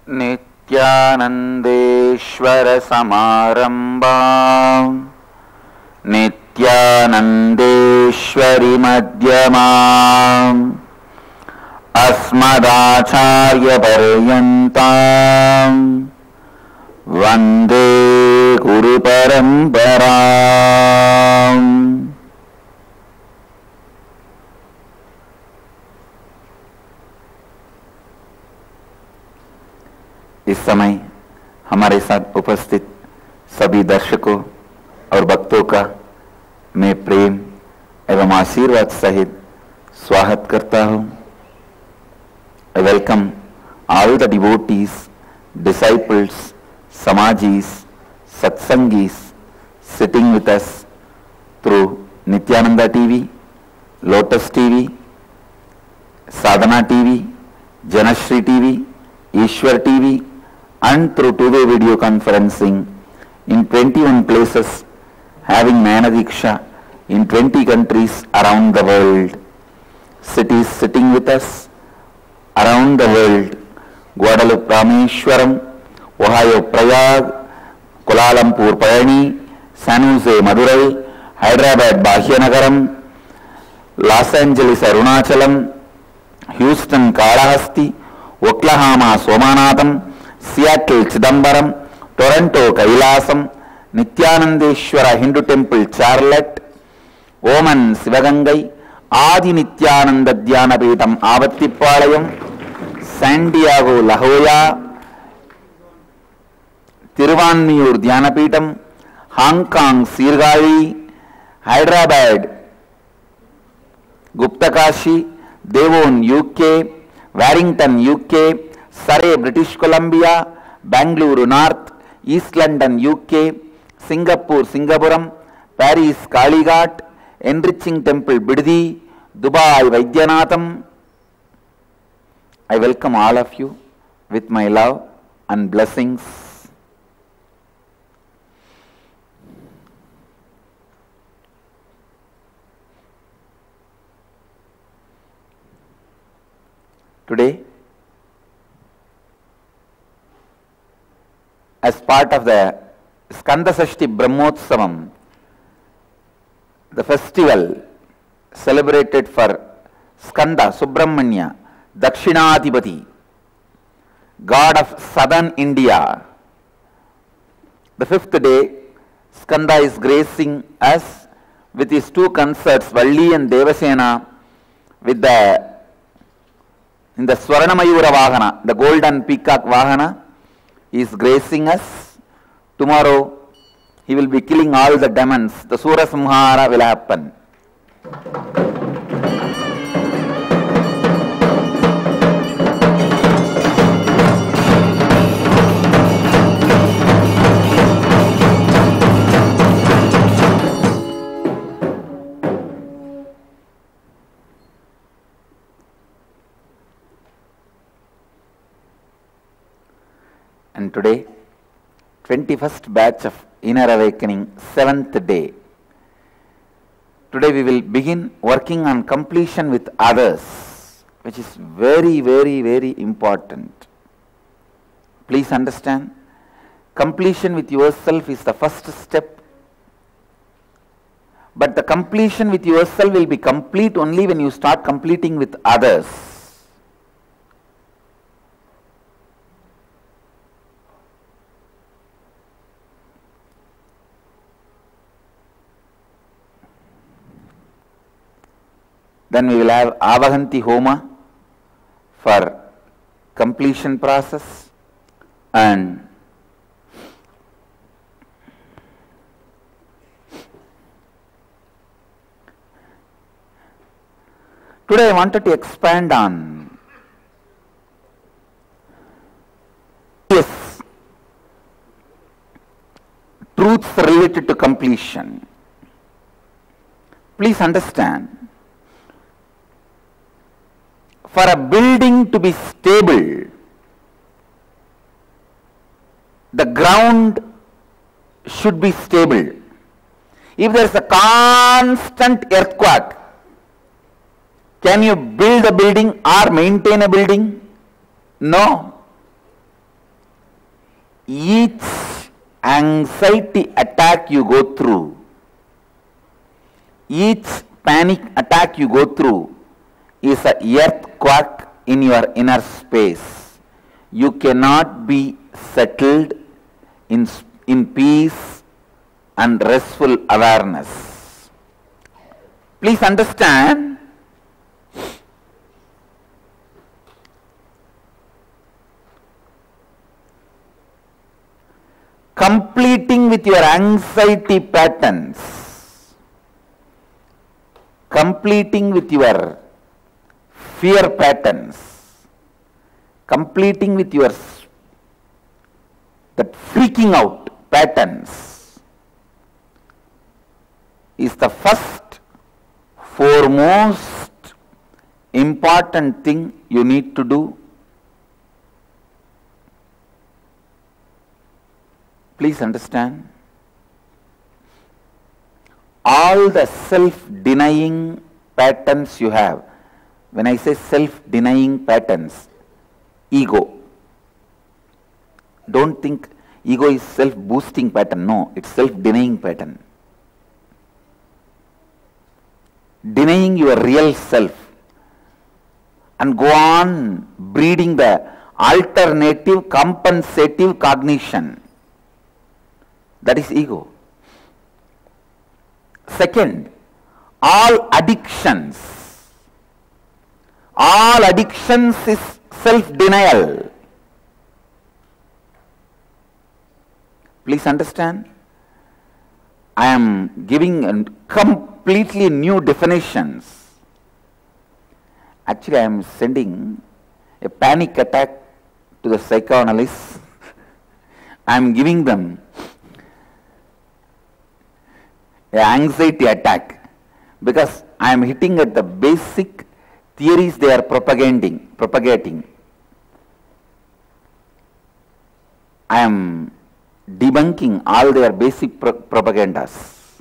नित्यानन्देश्वर समारम्भां नित्यानन्देश्वरि मध्यमाम् अस्मदाचार्यपर्यन्तां वन्दे गुरुपरम्पराम्। इस समय हमारे साथ उपस्थित सभी दर्शकों और भक्तों का मैं प्रेम एवं आशीर्वाद सहित स्वागत करता हूं। I welcome all the devotees, disciples, samajis, satsangis sitting with us through Nithyananda TV, Lotus TV, Sadhana TV, Janashri TV, Ishwar TV, and through two-way video conferencing in 21 places, having Nayana-Diksha in 20 countries around the world. Cities sitting with us around the world: Guadalupe Rameshwaram, Ohio Prayag, Kuala Lumpur Payani, San Jose Madurai, Hyderabad Bhagyanagaram, Los Angeles Arunachalam, Houston Kalahasti, Oklahoma Somanatham, Seattle Chidambaram, Toronto Kailasam, Nithyanandeshwara Hindu Temple Charlotte, Oman Sivagangai, Adi Nithyananda Dhyana Peetham Avattipalayam, San Diego La Jolla, Tiruvanmiyur Dhyana Peetham, Hong Kong Sirgali, Hyderabad Guptakashi, Devon UK, Warrington UK, Surrey British Columbia, Bangalore North, East London UK, Singapore Singapuram, Paris Kalighat, Enriching Temple Biddi, Dubai Vaidyanatham. I welcome all of you with my love and blessings. Today, as part of the Skanda Sashti Brahmotsavam, the festival celebrated for Skanda-Subrahmanya, Dakshinadhipati, god of southern India. The fifth day, Skanda is gracing us with his two consorts, Valli and Devasena, with in the Swarna Mayura Vahana, the Golden Peacock Vahana. He is gracing us. Tomorrow, he will be killing all the demons. The sura samhaara will happen. And today, 21st batch of Inner Awakening, 7th day. Today we will begin working on completion with others, which is very, very, very important. Please understand, completion with yourself is the first step. But the completion with yourself will be complete only when you start completing with others. Then we will have Avahanti Homa for completion process, and today I wanted to expand on truths related to completion. Please understand, for a building to be stable, the ground should be stable. If there is a constant earthquake, can you build a building or maintain a building? No. each anxiety attack you go through, each panic attack you go through is an earthquake in your inner space. You cannot be settled in peace and restful awareness. Please understand, completing with your anxiety patterns, completing with your fear patterns, completing with your that freaking out patterns is the first, foremost important thing you need to do. Please understand, all the self-denying patterns you have. When I say self-denying patterns, ego. Don't think ego is self-boosting pattern. No, it's self-denying pattern. Denying your real self and go on breeding the alternative compensative cognition. That is ego. Second, all addictions is self-denial. Please understand, I am giving completely new definitions. Actually, I am sending a panic attack to the psychoanalysts. I am giving them an anxiety attack because I am hitting at the basic theories they are propagating. I am debunking all their basic propagandas.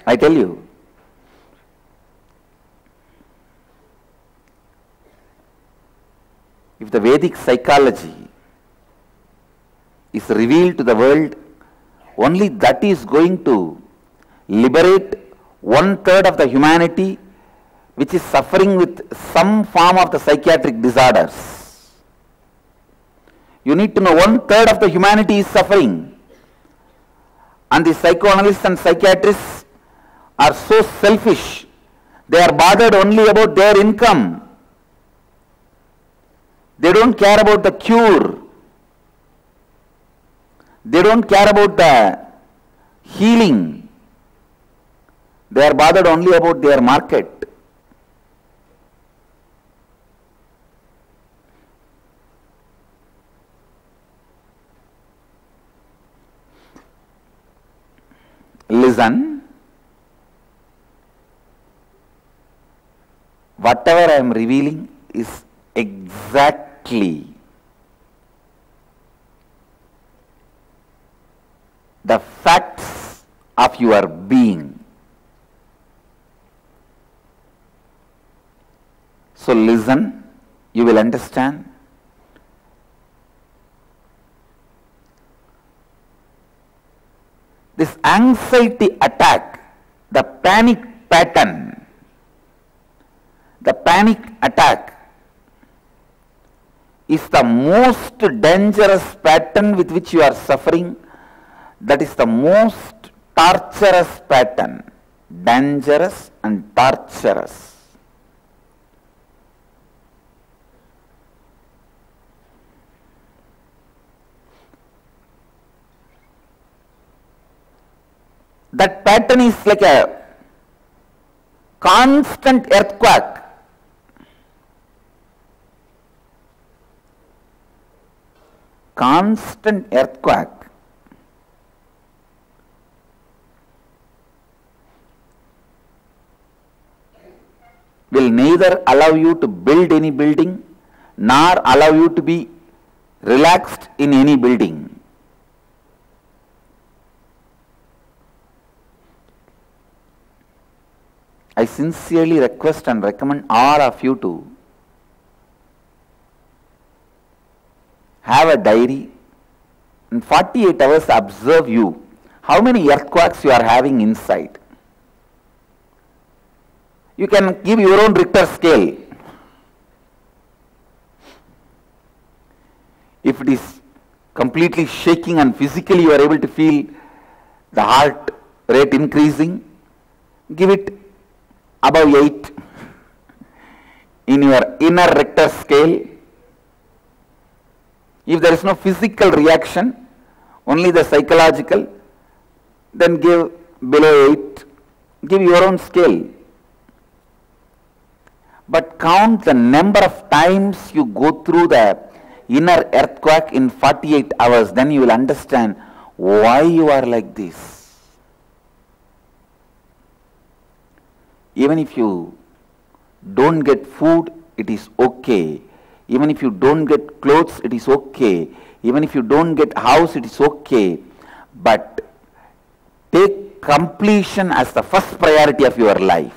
I tell you, if the Vedic psychology is revealed to the world, only that is going to liberate 1/3 of the humanity which is suffering with some form of the psychiatric disorders. You need to know 1/3 of the humanity is suffering, and the psychoanalysts and psychiatrists are so selfish. They are bothered only about their income. They don't care about the cure. They don't care about the healing. They are bothered only about their market. Listen, whatever I am revealing is exactly the facts of your being. So listen, you will understand. This anxiety attack, the panic pattern, the panic attack is the most dangerous pattern with which you are suffering. That is the most torturous pattern, dangerous and torturous. That pattern is like a constant earthquake. Constant earthquake. Will neither allow you to build any building nor allow you to be relaxed in any building. I sincerely request and recommend all of you to have a diary. In 48 hours, observe you. How many earthquakes you are having inside? You can give your own Richter scale. If it is completely shaking and physically you are able to feel the heart rate increasing, give it above 8 in your inner Richter scale. If there is no physical reaction, only the psychological, then give below 8, give your own scale. But count the number of times you go through the inner earthquake in 48 hours, then you will understand why you are like this. Even if you don't get food, it is okay. Even if you don't get clothes, it is okay. Even if you don't get house, it is okay. But take completion as the first priority of your life.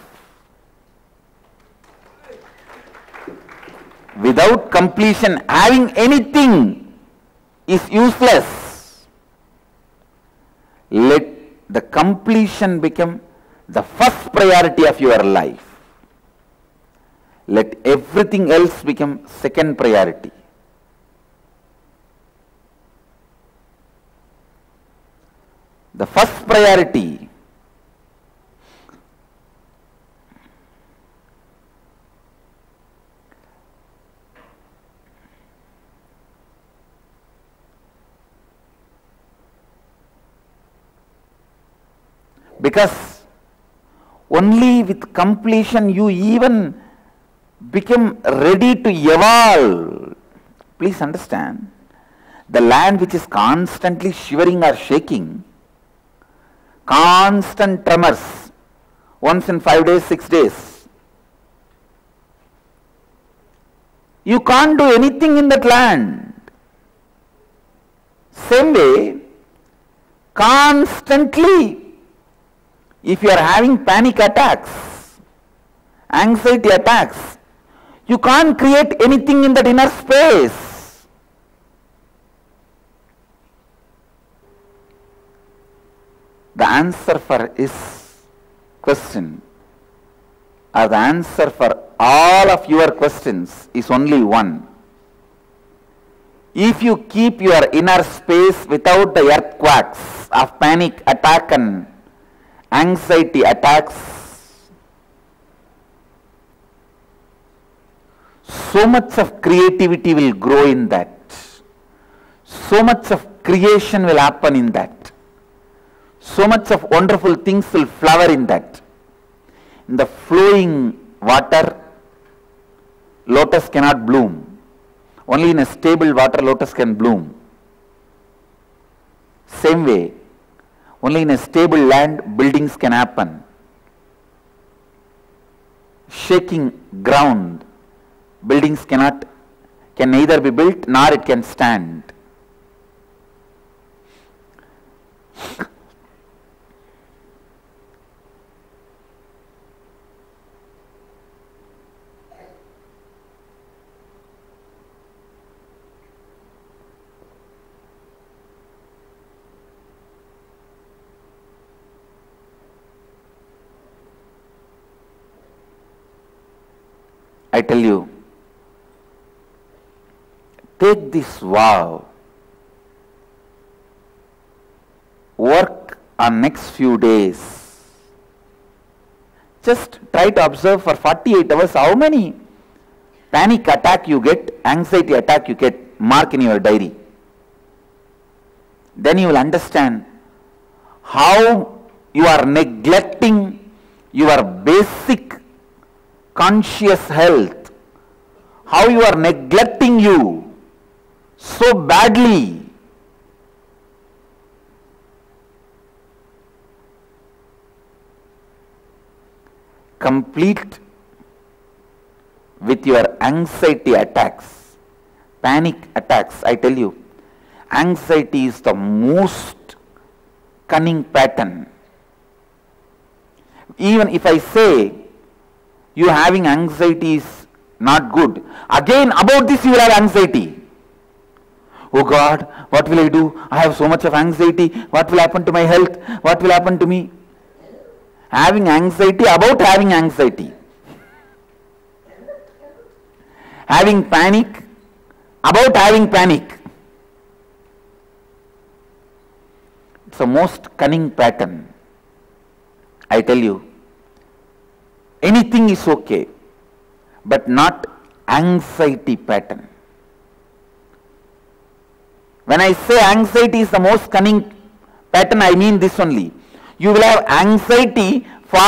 Without completion, having anything is useless. Let the completion become the first priority of your life. Let everything else become second priority. The first priority because only with completion you even become ready to evolve. Please understand, the land which is constantly shivering or shaking, constant tremors, once in 5 days, 6 days, you can't do anything in that land. Same way, constantly, if you are having panic attacks, anxiety attacks, you can't create anything in that inner space. The answer for his question, or the answer for all of your questions, is only one. If you keep your inner space without the earthquakes of panic attack and anxiety attacks, so much of creativity will grow in that. So much of creation will happen in that. So much of wonderful things will flower in that. In the flowing water, lotus cannot bloom. Only in a stable water, lotus can bloom. Same way, only in a stable land, buildings can happen. Shaking ground, buildings can neither be built nor it can stand. I tell you, take this vow, work on next few days. Just try to observe for 48 hours how many panic attack you get, anxiety attack you get, mark in your diary. Then you will understand how you are neglecting your basic conscious health, how you are neglecting you so badly. Complete with your anxiety attacks, panic attacks. I tell you, anxiety is the most cunning pattern. Even if I say you having anxiety is not good, again about this you will have anxiety. Oh God, what will I do? I have so much of anxiety. What will happen to my health? What will happen to me? Having anxiety about having anxiety. Having panic about having panic. It's the most cunning pattern. I tell you, anything is okay, but not anxiety pattern. When I say anxiety is the most cunning pattern, I mean this only. You will have anxiety for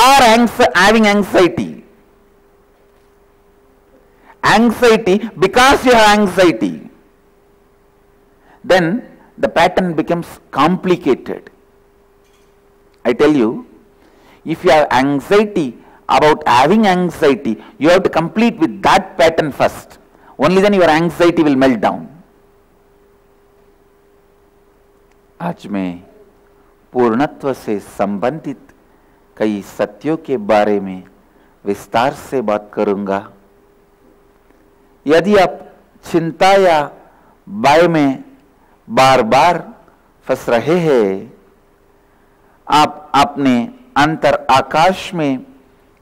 having anxiety. Anxiety because you have anxiety. Then the pattern becomes complicated. I tell you, if you have anxiety about having anxiety, you have to complete with that pattern first. Only then your anxiety will melt down. आज मैं पूर्णत्व से संबंधित कई सत्यों के बारे में विस्तार से बात करूंगा। यदि आप चिंता या भय में बार बार फंस रहे हैं, आप अपने अंतर आकाश में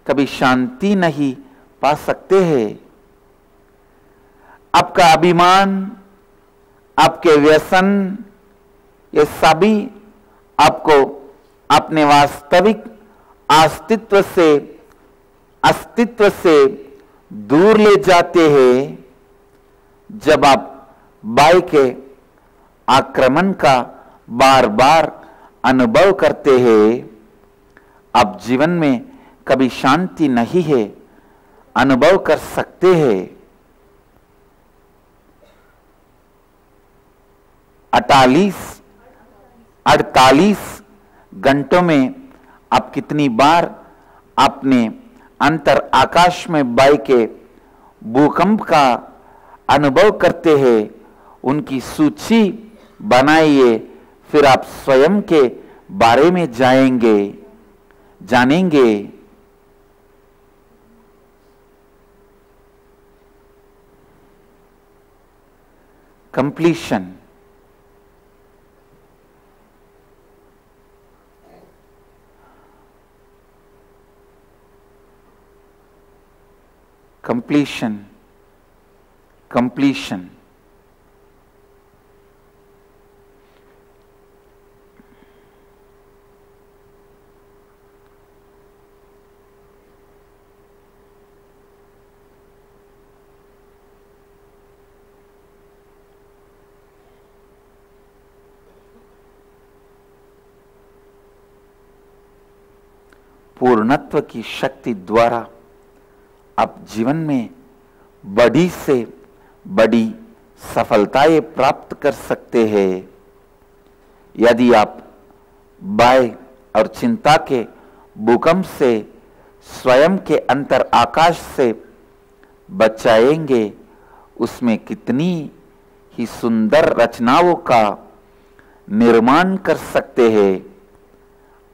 कभी शांति नहीं पा सकते हैं। आपका अभिमान, आपके व्यसन, ये सभी आपको अपने वास्तविक अस्तित्व से दूर ले जाते हैं। जब आप भय के आक्रमण का बार बार अनुभव करते हैं, आप जीवन में कभी शांति नहीं है अनुभव कर सकते हैं। 48 घंटों में आप कितनी बार अपने अंतर आकाश में भय के भूकंप का अनुभव करते हैं, उनकी सूची बनाइए, फिर आप स्वयं के बारे में जानेंगे। कंप्लीशन। Completion. पूर्णत्व की शक्ति द्वारा आप जीवन में बड़ी से बड़ी सफलताएं प्राप्त कर सकते हैं। यदि आप भय और चिंता के भूकंप से स्वयं के अंतर आकाश से बचाएंगे, उसमें कितनी ही सुंदर रचनाओं का निर्माण कर सकते हैं।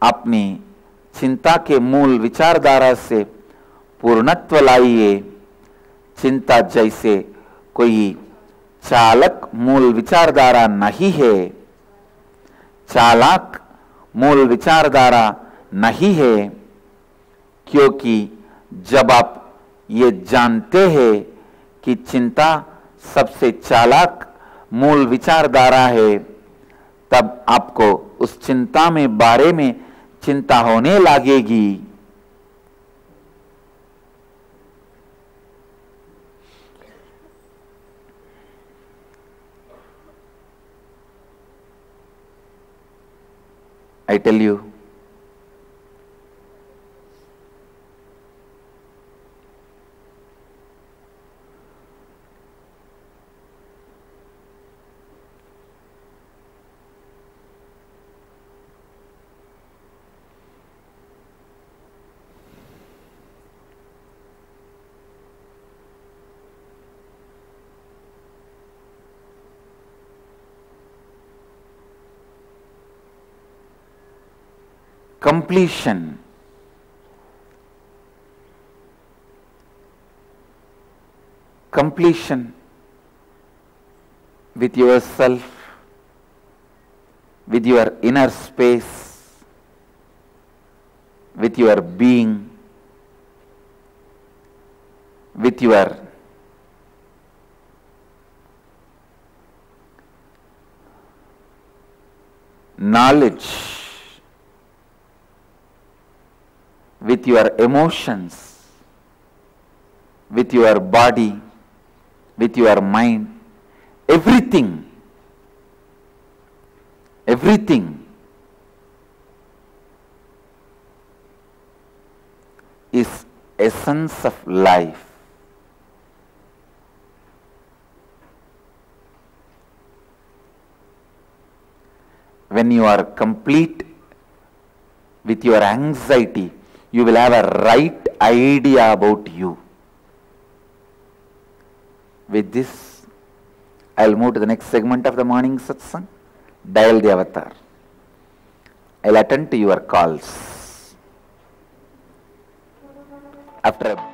अपनी चिंता के मूल विचारधारा से पूर्णत्व लाइए। चिंता जैसे कोई चालक मूल विचारधारा नहीं है, चालाक मूल विचारधारा नहीं है, क्योंकि जब आप ये जानते हैं कि चिंता सबसे चालाक मूल विचारधारा है, तब आपको उस चिंता में बारे में चिंता होने लगेगी। I tell you, completion. with yourself, with your inner space, with your being, with your knowledge, with your emotions, with your body, with your mind, everything is essence of life. When you are complete with your anxiety, you will have a right idea about you. With this, I will move to the next segment of the morning satsang. Dial the avatar. I will attend to your calls. After a